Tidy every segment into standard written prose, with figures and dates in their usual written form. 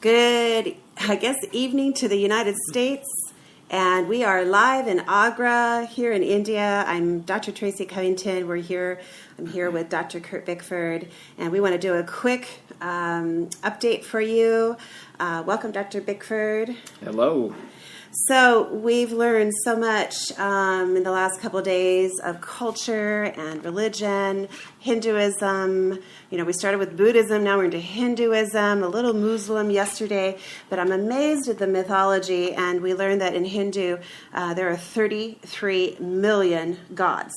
Good, evening to the United States. And we are live in Agra here in India. I'm Dr. Tracy Covington. I'm here with Dr. Kurt Bickford, and we want to do a quick update for you. Welcome, Dr. Bickford. Hello. So we've learned so much in the last couple of days of culture and religion, Hinduism. You know, we started with Buddhism, now we're into Hinduism, a little Muslim yesterday. But I'm amazed at the mythology, and we learned that in Hindu there are 33 million gods.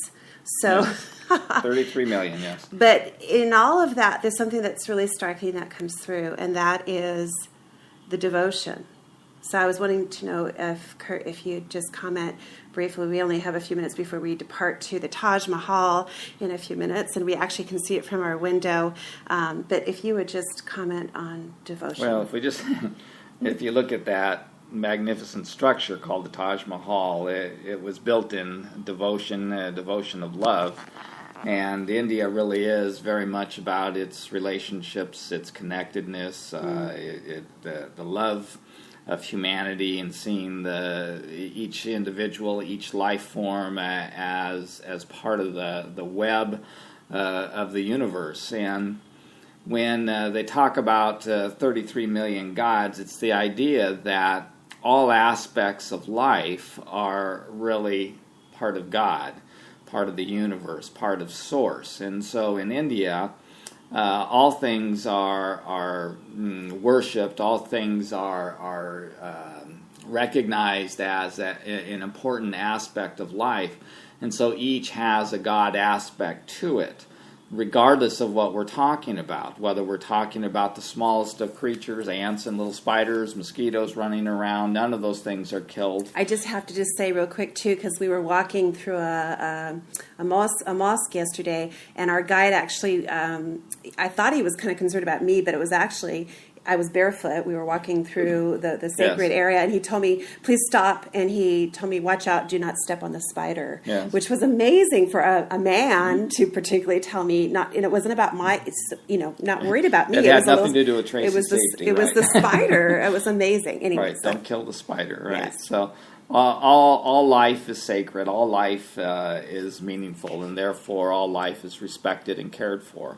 So, yes. 33 million, yes. But in all of that, there's something that's really striking that comes through, and that is the devotion. So I was wanting to know if, Kurt, if you'd just comment briefly. We only have a few minutes before we depart to the Taj Mahal in a few minutes, and we actually can see it from our window. But if you would just comment on devotion. Well, if you look at that magnificent structure called the Taj Mahal, it was built in devotion of love. And India really is very much about its relationships, its connectedness, the love of humanity, and seeing each individual, each life form as part of the web of the universe. And when they talk about 33 million gods, it's the idea that all aspects of life are really part of God, part of the universe, part of Source. And so in India, all things are worshipped. All things are recognized as an important aspect of life, and so each has a God aspect to it, regardless of what we're talking about. Whether we're talking about the smallest of creatures, ants and little spiders, mosquitoes running around, none of those things are killed. I just have to say real quick too, because we were walking through a mosque yesterday, and our guide actually, I thought he was kind of concerned about me, but it was actually, I was barefoot. We were walking through the sacred area, and he told me, please stop, and he told me, watch out, do not step on the spider, which was amazing for a man to particularly tell me, and it wasn't about not worried about me. It had nothing to do with Tracy's safety. It was the spider. It was amazing. Anyway, right, don't kill the spider, right? Yes. So all life is sacred, all life is meaningful, and therefore all life is respected and cared for.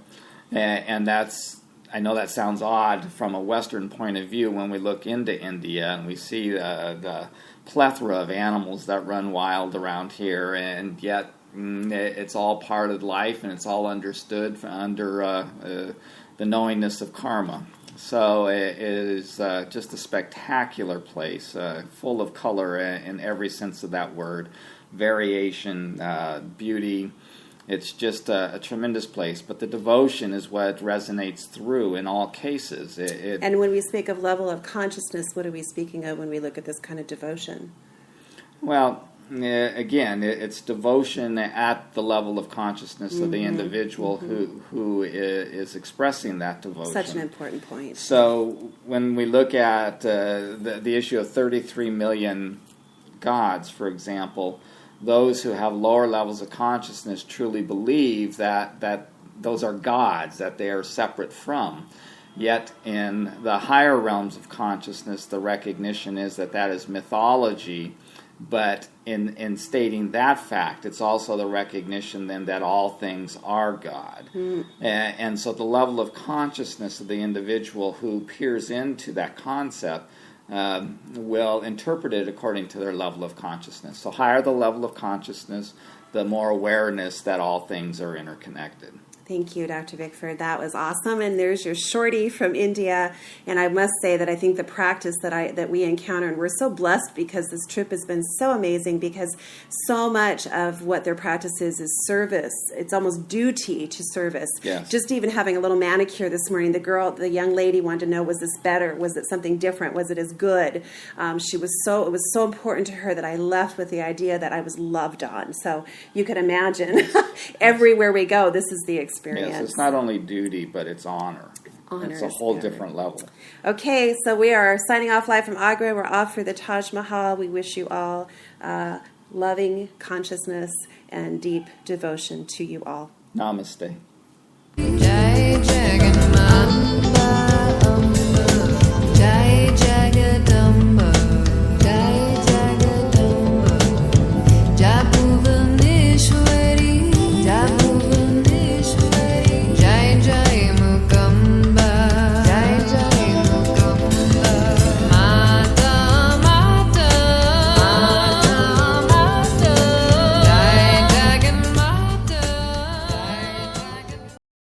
And that's, I know that sounds odd from a Western point of view when we look into India and we see the plethora of animals that run wild around here, and yet it's all part of life, and it's all understood under the knowingness of karma. So it is just a spectacular place, full of color in every sense of that word, variation, beauty. It's just a tremendous place, but the devotion is what resonates through in all cases. And when we speak of level of consciousness, what are we speaking of when we look at this kind of devotion? Well, again, it's devotion at the level of consciousness of the individual who is expressing that devotion. Such an important point. So when we look at the issue of 33 million gods, for example, those who have lower levels of consciousness truly believe that those are gods, that they are separate from. Yet in the higher realms of consciousness, the recognition is that is mythology. But in stating that fact, it's also the recognition then that all things are God. And so the level of consciousness of the individual who peers into that concept will interpret it according to their level of consciousness. So higher the level of consciousness, the more awareness that all things are interconnected. Thank you, Dr. Bickford. That was awesome. And there's your shorty from India. And I must say that I think the practice that we encounter, and we're so blessed because this trip has been so amazing, because so much of what their practice is service. It's almost duty to service. Yes. Just even having a little manicure this morning, the young lady wanted to know, was this better? Was it something different? Was it as good? It was so important to her that I left with the idea that I was loved on. So you can imagine everywhere we go, this is the experience. Yes, it's not only duty, but it's honor. It's a whole different level. Okay, so we are signing off live from Agra. We're off for the Taj Mahal. We wish you all loving consciousness and deep devotion to you all. Namaste.